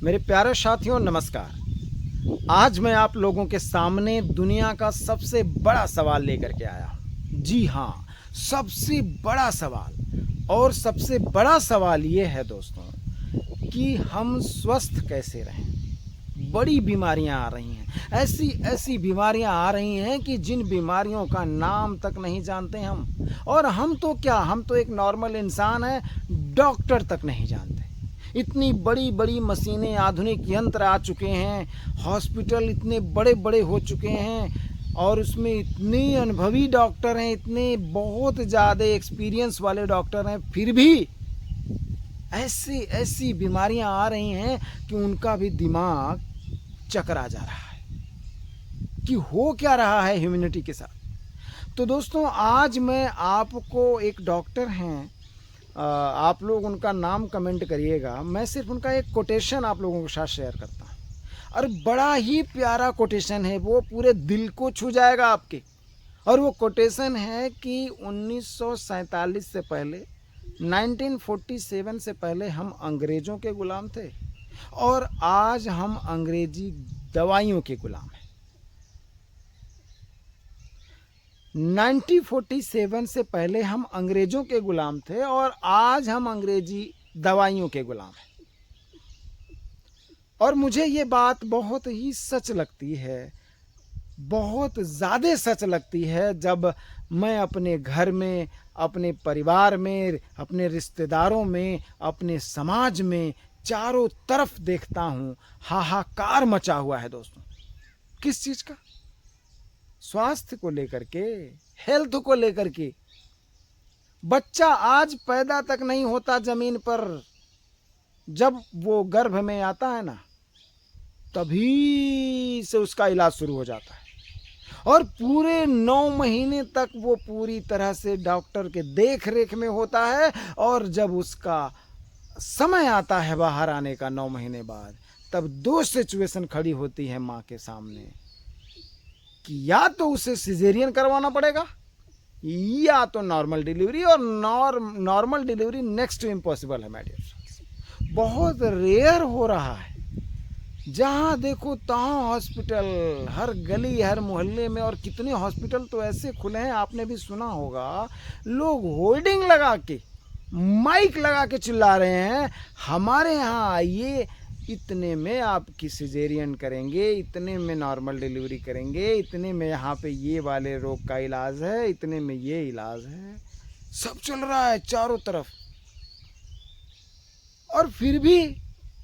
मेरे प्यारे साथियों नमस्कार। आज मैं आप लोगों के सामने दुनिया का सबसे बड़ा सवाल लेकर के आया हूँ। जी हाँ, सबसे बड़ा सवाल। और सबसे बड़ा सवाल ये है दोस्तों कि हम स्वस्थ कैसे रहें। बड़ी बीमारियां आ रही हैं, ऐसी ऐसी बीमारियां आ रही हैं कि जिन बीमारियों का नाम तक नहीं जानते हम। और हम तो क्या, हम तो एक नॉर्मल इंसान हैं, डॉक्टर तक नहीं जानते। इतनी बड़ी बड़ी मशीनें, आधुनिक यंत्र आ चुके हैं, हॉस्पिटल इतने बड़े बड़े हो चुके हैं और उसमें इतने अनुभवी डॉक्टर हैं, इतने बहुत ज़्यादा एक्सपीरियंस वाले डॉक्टर हैं, फिर भी ऐसी ऐसी बीमारियां आ रही हैं कि उनका भी दिमाग चकरा जा रहा है कि हो क्या रहा है ह्यूमैनिटी के साथ। तो दोस्तों आज मैं आपको, एक डॉक्टर हैं, आप लोग उनका नाम कमेंट करिएगा, मैं सिर्फ उनका एक कोटेशन आप लोगों के साथ शेयर करता हूँ। और बड़ा ही प्यारा कोटेशन है, वो पूरे दिल को छू जाएगा आपके। और वो कोटेशन है कि 1947 से पहले, 1947 से पहले हम अंग्रेज़ों के ग़ुलाम थे और आज हम अंग्रेजी दवाइयों के ग़ुलाम हैं। 1947 से पहले हम अंग्रेज़ों के ग़ुलाम थे और आज हम अंग्रेजी दवाइयों के ग़ुलाम हैं। और मुझे ये बात बहुत ही सच लगती है, बहुत ज़्यादा सच लगती है जब मैं अपने घर में, अपने परिवार में, अपने रिश्तेदारों में, अपने समाज में चारों तरफ देखता हूँ हाहाकार मचा हुआ है दोस्तों। किस चीज़ का? स्वास्थ्य को लेकर के, हेल्थ को लेकर के। बच्चा आज पैदा तक नहीं होता ज़मीन पर, जब वो गर्भ में आता है ना, तभी से उसका इलाज शुरू हो जाता है और पूरे 9 महीने तक वो पूरी तरह से डॉक्टर के देख रेख में होता है। और जब उसका समय आता है बाहर आने का 9 महीने बाद, तब 2 सिचुएशन खड़ी होती है माँ के सामने कि या तो उसे सिजेरियन करवाना पड़ेगा या तो नॉर्मल डिलीवरी। और normal delivery next to impossible है मेरे फ्रेंड्स। बहुत रेयर हो रहा है, जहाँ देखो तहाँ हॉस्पिटल, हर गली हर मोहल्ले में। और कितने हॉस्पिटल तो ऐसे खुले हैं, आपने भी सुना होगा, लोग होर्डिंग लगा के, माइक लगा के चिल्ला रहे हैं, हमारे यहाँ आइए, इतने में आपकी सिजेरियन करेंगे, इतने में नॉर्मल डिलीवरी करेंगे, इतने में यहाँ पे ये वाले रोग का इलाज है, इतने में ये इलाज है। सब चल रहा है चारों तरफ। और फिर भी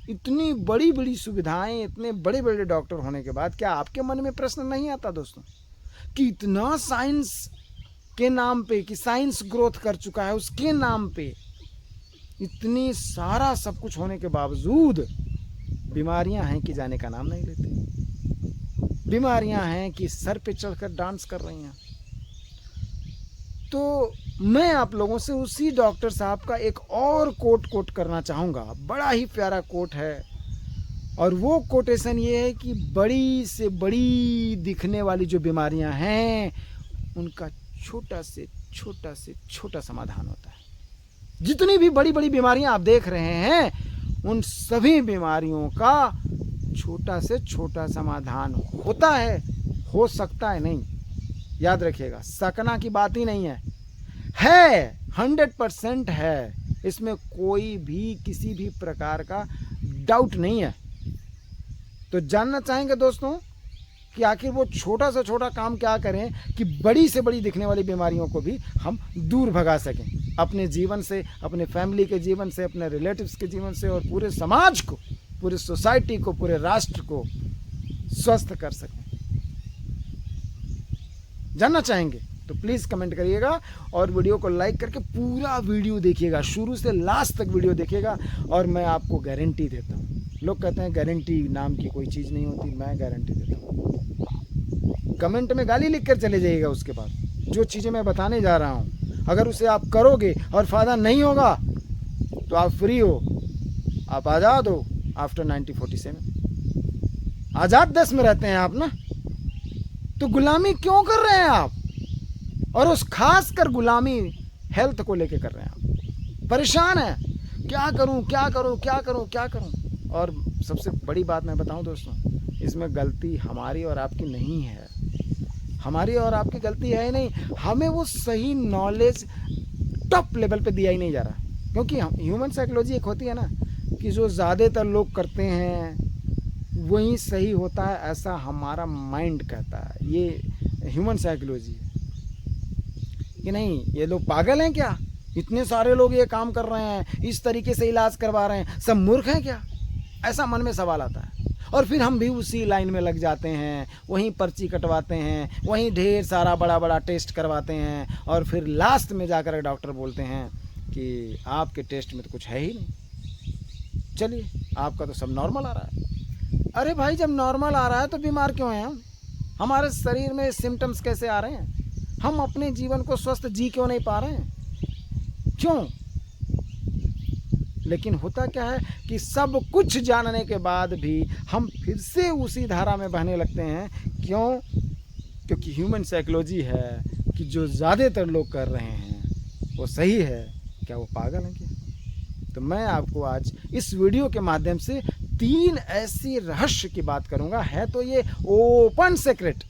इतनी बड़ी बड़ी सुविधाएं, इतने बड़े बड़े डॉक्टर होने के बाद क्या आपके मन में प्रश्न नहीं आता दोस्तों कि इतना साइंस के नाम पे, कि साइंस ग्रोथ कर चुका है, उसके नाम पे इतनी सारा सब कुछ होने के बावजूद बीमारियां हैं कि जाने का नाम नहीं लेते। बीमारियां हैं कि सर पे चढ़कर डांस कर रही हैं। तो मैं आप लोगों से उसी डॉक्टर साहब का एक और कोट करना चाहूँगा। बड़ा ही प्यारा कोट है और वो कोटेशन ये है कि बड़ी से बड़ी दिखने वाली जो बीमारियां हैं, उनका छोटा से छोटा समाधान होता है। जितनी भी बड़ी बड़ी बीमारियां आप देख रहे हैं, उन सभी बीमारियों का छोटा से छोटा समाधान होता है, हो सकता है नहीं। याद रखिएगा, सकना की बात ही नहीं है, 100% है। इसमें कोई भी किसी भी प्रकार का डाउट नहीं है। तो जानना चाहेंगे दोस्तों कि आखिर वो छोटा से छोटा काम क्या करें कि बड़ी से बड़ी दिखने वाली बीमारियों को भी हम दूर भगा सकें, अपने जीवन से, अपने फैमिली के जीवन से, अपने रिलेटिव्स के जीवन से, और पूरे समाज को, पूरे सोसाइटी को, पूरे राष्ट्र को स्वस्थ कर सकें। जानना चाहेंगे तो प्लीज़ कमेंट करिएगा और वीडियो को लाइक करके पूरा वीडियो देखिएगा, शुरू से लास्ट तक वीडियो देखिएगा। और मैं आपको गारंटी देता हूँ, लोग कहते हैं गारंटी नाम की कोई चीज़ नहीं होती, मैं गारंटी देता हूँ। कमेंट में गाली लिख कर चले जाइएगा। उसके बाद जो चीज़ें मैं बताने जा रहा हूँ, अगर उसे आप करोगे और फ़ायदा नहीं होगा तो आप फ्री हो, आप आज़ाद हो। आफ्टर 1947 आज़ाद देश में रहते हैं आप ना, तो गुलामी क्यों कर रहे हैं आप? और उस खास कर गुलामी हेल्थ को लेके कर रहे हैं आप। परेशान है, क्या करूं क्या करूं क्या करूं क्या करूं। और सबसे बड़ी बात मैं बताऊं दोस्तों, इसमें गलती हमारी और आपकी नहीं है। हमारी और आपकी गलती है ही नहीं, हमें वो सही नॉलेज टॉप लेवल पे दिया ही नहीं जा रहा। क्योंकि ह्यूमन साइकोलॉजी एक होती है ना कि जो ज़्यादातर लोग करते हैं वही सही होता है, ऐसा हमारा माइंड कहता है। ये ह्यूमन साइकोलॉजी है कि नहीं, ये लोग पागल हैं क्या, इतने सारे लोग ये काम कर रहे हैं, इस तरीके से इलाज करवा रहे हैं, सब मूर्ख हैं क्या, ऐसा मन में सवाल आता है। और फिर हम भी उसी लाइन में लग जाते हैं, वहीं पर्ची कटवाते हैं, वहीं ढेर सारा बड़ा बड़ा टेस्ट करवाते हैं, और फिर लास्ट में जाकर डॉक्टर बोलते हैं कि आपके टेस्ट में तो कुछ है ही नहीं, चलिए आपका तो सब नॉर्मल आ रहा है। अरे भाई, जब नॉर्मल आ रहा है तो बीमार क्यों हैं हम? हमारे शरीर में सिम्टम्स कैसे आ रहे हैं? हम अपने जीवन को स्वस्थ जी क्यों नहीं पा रहे हैं? क्यों? लेकिन होता क्या है कि सब कुछ जानने के बाद भी हम फिर से उसी धारा में बहने लगते हैं। क्यों? क्योंकि ह्यूमन साइकोलॉजी है कि जो ज़्यादातर लोग कर रहे हैं वो सही है। क्या वो पागल हैं क्या? तो मैं आपको आज इस वीडियो के माध्यम से 3 ऐसी रहस्य की बात करूंगा। है तो ये ओपन सीक्रेट,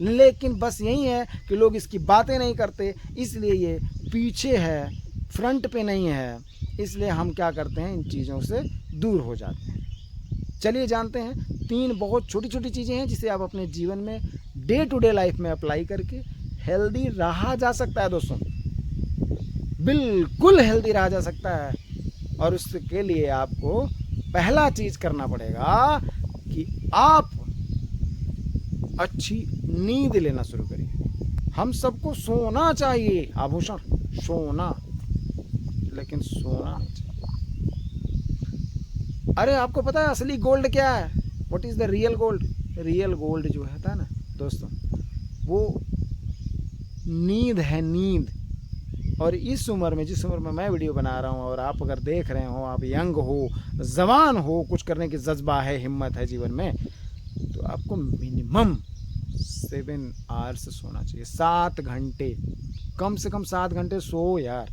लेकिन बस यही है कि लोग इसकी बातें नहीं करते, इसलिए ये पीछे है, फ्रंट पे नहीं है। इसलिए हम क्या करते हैं, इन चीज़ों से दूर हो जाते हैं। चलिए जानते हैं 3 बहुत छोटी छोटी चीज़ें हैं जिसे आप अपने जीवन में डे टू डे लाइफ में अप्लाई करके हेल्दी रहा जा सकता है दोस्तों, बिल्कुल हेल्दी रहा जा सकता है। और उसके लिए आपको पहला चीज़ करना पड़ेगा कि आप अच्छी नींद लेना शुरू करिए। हम सबको सोना चाहिए आभूषण, सोना, लेकिन सोना नहीं चाहिए। अरे आपको पता है असली गोल्ड क्या है? What is the real gold? Real gold जो है ना दोस्तों, वो नींद है, नींद। और इस उम्र में, जिस उम्र में मैं वीडियो बना रहा हूँ, और आप अगर देख रहे हो, आप यंग हो, जवान हो, कुछ करने की जज्बा है, हिम्मत है जीवन में, तो आपको मिनिमम 7 आवर्स सोना चाहिए। 7 घंटे, कम से कम 7 घंटे सो यार।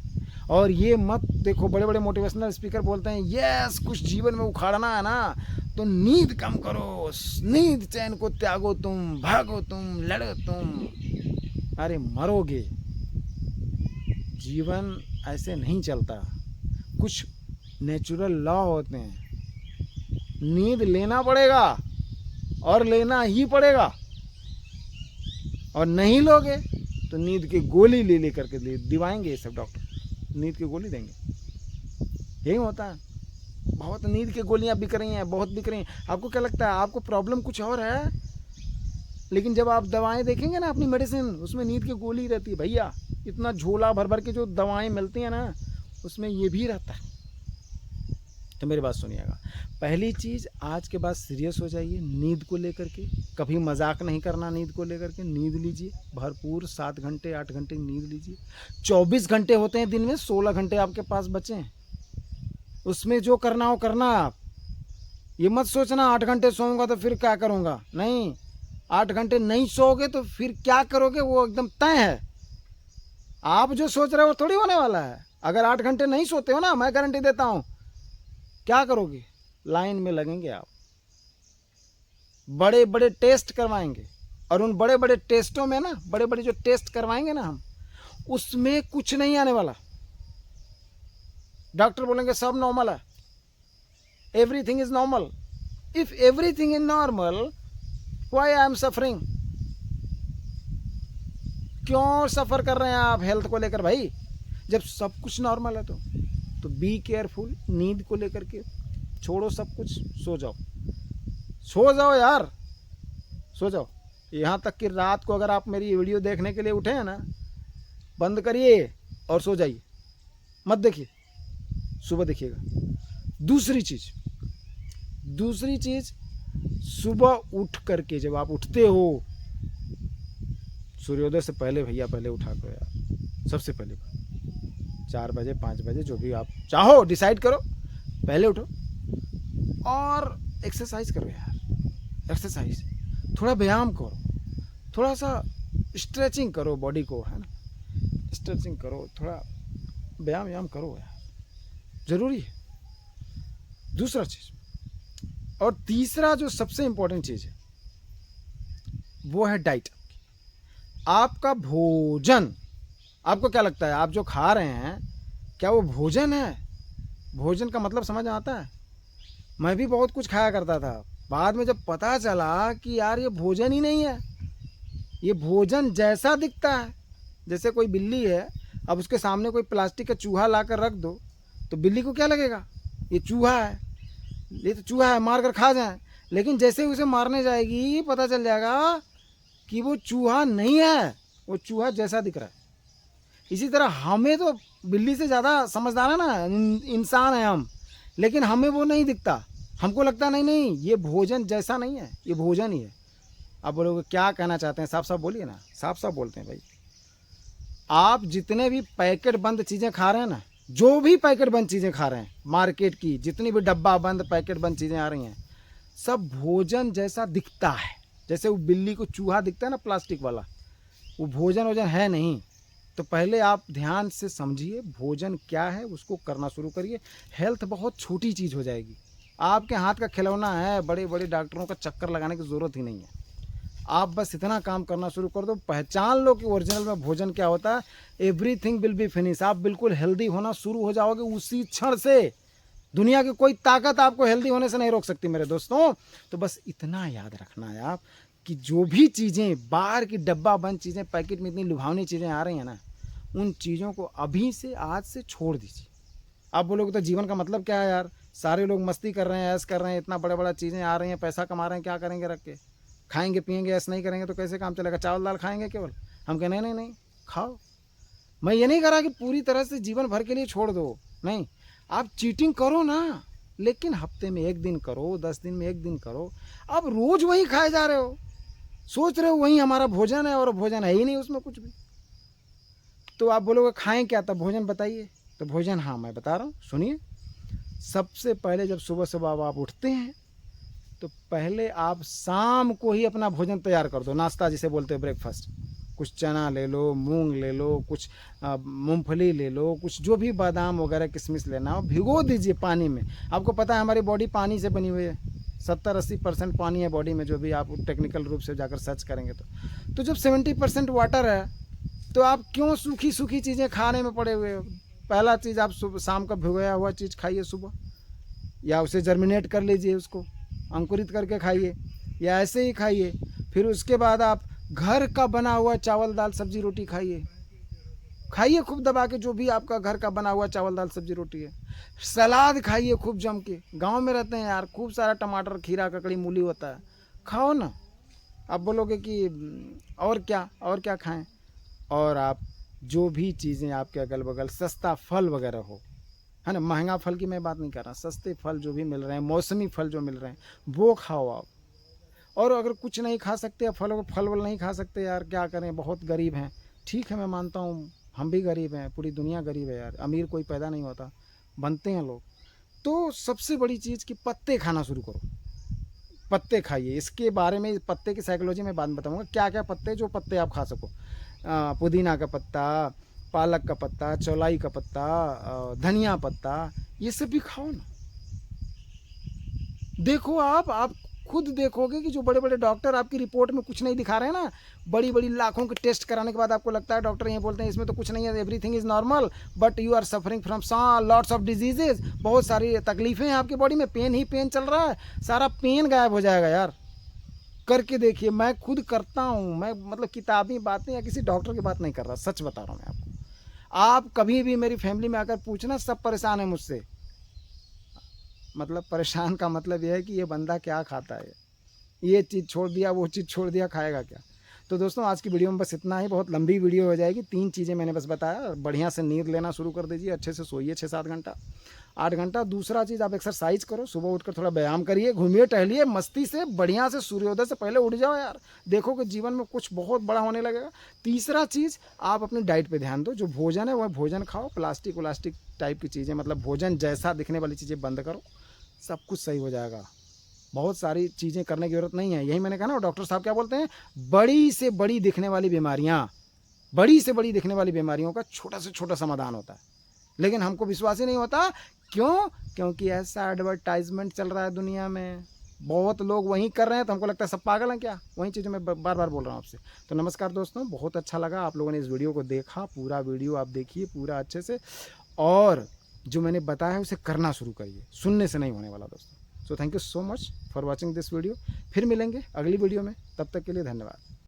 और ये मत देखो, बड़े बड़े मोटिवेशनल स्पीकर बोलते हैं यस कुछ जीवन में उखाड़ना है ना तो नींद कम करो, नींद चैन को त्यागो, तुम भागो, तुम लड़ो, तुम अरे मरोगे। जीवन ऐसे नहीं चलता, कुछ नेचुरल लॉ होते हैं। नींद लेना पड़ेगा और लेना ही पड़ेगा, और नहीं लोगे तो नींद की गोली ले करके दिवाएंगे ये सब डॉक्टर, नींद की गोली देंगे। यही होता है। बहुत नींद की गोलियां बिक रही हैं, बहुत बिक रही हैं। आपको क्या लगता है आपको प्रॉब्लम कुछ और है, लेकिन जब आप दवाएं देखेंगे ना अपनी मेडिसिन, उसमें नींद की गोली रहती है भैया। इतना झोला भर भर के जो दवाएं मिलती हैं ना, उसमें ये भी रहता है। तो मेरी बात सुनिएगा, पहली चीज़, आज के बाद सीरियस हो जाइए नींद को लेकर के। कभी मजाक नहीं करना नींद को लेकर के। नींद लीजिए भरपूर, 7 घंटे 8 घंटे नींद लीजिए। 24 घंटे होते हैं दिन में, 16 घंटे आपके पास बचे हैं, उसमें जो करना हो करना। आप ये मत सोचना 8 घंटे सोऊंगा तो फिर क्या करूँगा, नहीं। 8 घंटे नहीं सोओगे तो फिर क्या करोगे वो एकदम तय है। आप जो सोच रहे हो थोड़ी होने वाला है। अगर 8 घंटे नहीं सोते हो ना, मैं गारंटी देता हूँ, क्या करोगे, लाइन में लगेंगे आप, बड़े बड़े टेस्ट करवाएंगे। और उन बड़े बड़े टेस्टों में ना, बड़े बड़े जो टेस्ट करवाएंगे ना हम, उसमें कुछ नहीं आने वाला। डॉक्टर बोलेंगे सब नॉर्मल है, everything is normal. If everything is normal, why I am suffering? क्यों सफ़र कर रहे हैं आप हेल्थ को लेकर भाई, जब सब कुछ नॉर्मल है? तो बी केयरफुल नींद को लेकर के। छोड़ो सब कुछ, सो जाओ, सो जाओ यार, सो जाओ। यहाँ तक कि रात को अगर आप मेरी वीडियो देखने के लिए उठे हैं ना, बंद करिए और सो जाइए, मत देखिए, सुबह देखिएगा। दूसरी चीज़, सुबह उठ करके जब आप उठते हो, सूर्योदय से पहले भैया, पहले उठा करो यार, सबसे पहले 4 बजे 5 बजे जो भी आप चाहो डिसाइड करो, पहले उठो और एक्सरसाइज करो यार। एक्सरसाइज, थोड़ा व्यायाम करो, थोड़ा सा स्ट्रेचिंग करो बॉडी को, है ना, स्ट्रेचिंग करो, थोड़ा व्यायाम करो यार, ज़रूरी है। दूसरा चीज़, और तीसरा जो सबसे इम्पोर्टेंट चीज़ है वो है डाइट। आपका भोजन, आपको क्या लगता है आप जो खा रहे हैं क्या वो भोजन है? भोजन का मतलब समझ में आता है? मैं भी बहुत कुछ खाया करता था, बाद में जब पता चला कि यार ये भोजन ही नहीं है, ये भोजन जैसा दिखता है। जैसे कोई बिल्ली है, अब उसके सामने कोई प्लास्टिक का चूहा ला कर रख दो तो बिल्ली को क्या लगेगा, ये चूहा है, ये तो चूहा है, मार कर खा जाए। लेकिन जैसे ही उसे मारने जाएगी पता चल जाएगा कि वो चूहा नहीं है, वो चूहा जैसा दिख रहा है। इसी तरह हमें तो बिल्ली से ज़्यादा समझदार है ना, इंसान है हम, लेकिन हमें वो नहीं दिखता। हमको लगता नहीं नहीं ये भोजन जैसा नहीं है, ये भोजन ही है। आप बोलोगे क्या कहना चाहते हैं, साफ साफ बोलिए ना। साफ साफ बोलते हैं भाई, आप जितने भी पैकेट बंद चीज़ें खा रहे हैं ना, जो भी पैकेट बंद चीज़ें खा रहे हैं मार्केट की, जितनी भी डब्बा बंद पैकेट बंद चीज़ें आ रही हैं, सब भोजन जैसा दिखता है। जैसे वो बिल्ली को चूहा दिखता है ना प्लास्टिक वाला, वो भोजन वोजन है नहीं। तो पहले आप ध्यान से समझिए भोजन क्या है, उसको करना शुरू करिए। हेल्थ बहुत छोटी चीज़ हो जाएगी, आपके हाथ का खिलौना है, बड़े बड़े डॉक्टरों का चक्कर लगाने की ज़रूरत ही नहीं है। आप बस इतना काम करना शुरू कर दो, पहचान लो कि ओरिजिनल में भोजन क्या होता है। Everything will be finish. आप बिल्कुल हेल्दी होना शुरू हो जाओगे उसी क्षण से। दुनिया की कोई ताकत आपको हेल्दी होने से नहीं रोक सकती मेरे दोस्तों। तो बस इतना याद रखना है आप कि जो भी चीज़ें बाहर की डब्बा बंद चीज़ें, पैकेट में इतनी लुभावनी चीज़ें आ रही हैं ना, उन चीज़ों को अभी से आज से छोड़ दीजिए। आप बोलोगे तो जीवन का मतलब क्या है यार, सारे लोग मस्ती कर रहे हैं, ऐश कर रहे हैं, इतना बड़ा बड़ा चीज़ें आ रही हैं, पैसा कमा रहे हैं, क्या करेंगे रख के? खाएंगे पिएंगे, ऐसा नहीं करेंगे तो कैसे काम चलेगा? चावल दाल खाएंगे केवल? हम कहें नहीं नहीं नहीं, खाओ। मैं ये नहीं कह रहा कि पूरी तरह से जीवन भर के लिए छोड़ दो, नहीं, आप चीटिंग करो ना, लेकिन हफ्ते में 1 दिन करो, 10 दिन में 1 दिन करो। आप रोज़ वही खाए जा रहे हो, सोच रहे हो वही हमारा भोजन है, और भोजन है ही नहीं उसमें कुछ भी। तो आप बोलोगे खाएं क्या, तब भोजन बताइए। तो भोजन, हाँ मैं बता रहा हूँ, सुनिए। सबसे पहले जब सुबह सुबह आप उठते हैं तो पहले आप शाम को ही अपना भोजन तैयार कर दो, नाश्ता जिसे बोलते हैं ब्रेकफास्ट। कुछ चना ले लो, मूंग ले लो, कुछ मूंगफली ले लो, कुछ जो भी बादाम वगैरह किशमिश लेना हो, भिगो दीजिए पानी में। आपको पता है हमारी बॉडी पानी से बनी हुई है, 70-80% पानी है बॉडी में, जो भी आप टेक्निकल रूप से जाकर सर्च करेंगे तो जब 70% वाटर है तो आप क्यों सूखी सूखी चीज़ें खाने में पड़े हुए हो? पहला चीज़ आप शाम का भिगोया हुआ चीज़ खाइए सुबह, या उसे जर्मिनेट कर लीजिए, उसको अंकुरित करके खाइए, या ऐसे ही खाइए। फिर उसके बाद आप घर का बना हुआ चावल दाल सब्जी रोटी खाइए, खाइए खूब दबा के, जो भी आपका घर का बना हुआ चावल दाल सब्जी रोटी है। सलाद खाइए खूब जम के, गाँव में रहते हैं यार, खूब सारा टमाटर खीरा ककड़ी मूली होता है, खाओ ना। आप बोलोगे कि और क्या खाएं? और आप जो भी चीज़ें आपके अगल बगल सस्ता फल वगैरह हो, है ना, महंगा फल की मैं बात नहीं कर रहा, सस्ते फल जो भी मिल रहे हैं, मौसमी फल जो मिल रहे हैं वो खाओ आप। और अगर कुछ नहीं खा सकते, फल वल नहीं खा सकते यार, क्या करें, बहुत गरीब हैं, ठीक है मैं मानता हूँ, हम भी गरीब हैं, पूरी दुनिया गरीब है यार, अमीर कोई पैदा नहीं होता, बनते हैं लोग। तो सबसे बड़ी चीज़ कि पत्ते खाना शुरू करो, पत्ते खाइए। इसके बारे में, पत्ते की साइकोलॉजी में बाद में बताऊँगा, क्या क्या पत्ते, जो पत्ते आप खा सको। पुदीना का पत्ता, पालक का पत्ता, चौलाई का पत्ता, धनिया पत्ता, ये सब भी खाओ ना। देखो आप खुद देखोगे कि जो बड़े बड़े डॉक्टर आपकी रिपोर्ट में कुछ नहीं दिखा रहे हैं ना, बड़ी बड़ी लाखों के टेस्ट कराने के बाद आपको लगता है, डॉक्टर ये बोलते हैं इसमें तो कुछ नहीं है, everything is normal, but you are suffering from lots of diseases, बहुत सारी तकलीफें हैं आपकी बॉडी में, पेन ही पेन चल रहा है, सारा पेन गायब हो जाएगा यार। करके देखिए, मैं खुद करता हूँ, मैं मतलब किताबी बातें या किसी डॉक्टर की बात नहीं कर रहा, सच बता रहा हूँ मैं आपको। आप कभी भी मेरी फैमिली में आकर पूछना, सब परेशान है मुझसे। मतलब परेशान का मतलब यह है कि ये बंदा क्या खाता है, ये चीज़ छोड़ दिया, वो चीज़ छोड़ दिया, खाएगा क्या? तो दोस्तों आज की वीडियो में बस इतना ही, बहुत लंबी वीडियो हो जाएगी। 3 चीज़ें मैंने बस बताया। बढ़िया से नींद लेना शुरू कर दीजिए, अच्छे से सोइए 6-7 घंटा, 8 घंटा। दूसरा चीज़, आप एक्सरसाइज करो, सुबह उठकर थोड़ा व्यायाम करिए, घूमिए टहलिए, मस्ती से बढ़िया से सूर्योदय से पहले उठ जाओ यार, देखो कि जीवन में कुछ बहुत बड़ा होने लगेगा। तीसरा चीज़, आप अपनी डाइट पे ध्यान दो, जो भोजन है वह भोजन खाओ, प्लास्टिक व्लास्टिक टाइप की चीज़ें, मतलब भोजन जैसा दिखने वाली चीज़ें बंद करो, सब कुछ सही हो जाएगा। बहुत सारी चीज़ें करने की ज़रूरत नहीं है। यही मैंने कहा ना, डॉक्टर साहब क्या बोलते हैं, बड़ी से बड़ी दिखने वाली बीमारियाँ, बड़ी से बड़ी दिखने वाली बीमारियों का छोटा से छोटा समाधान होता है। लेकिन हमको विश्वास ही नहीं होता, क्यों? क्योंकि ऐसा एडवर्टाइजमेंट चल रहा है दुनिया में, बहुत लोग वहीं कर रहे हैं, तो हमको लगता है सब पागल हैं क्या। वही चीज़ें मैं बार बार बोल रहा हूँ आपसे। तो नमस्कार दोस्तों, बहुत अच्छा लगा आप लोगों ने इस वीडियो को देखा। पूरा वीडियो आप देखिए पूरा अच्छे से, और जो मैंने बताया है उसे करना शुरू करिए, सुनने से नहीं होने वाला दोस्तों। So thank you so much for watching this video. फिर मिलेंगे अगली वीडियो में, तब तक के लिए धन्यवाद।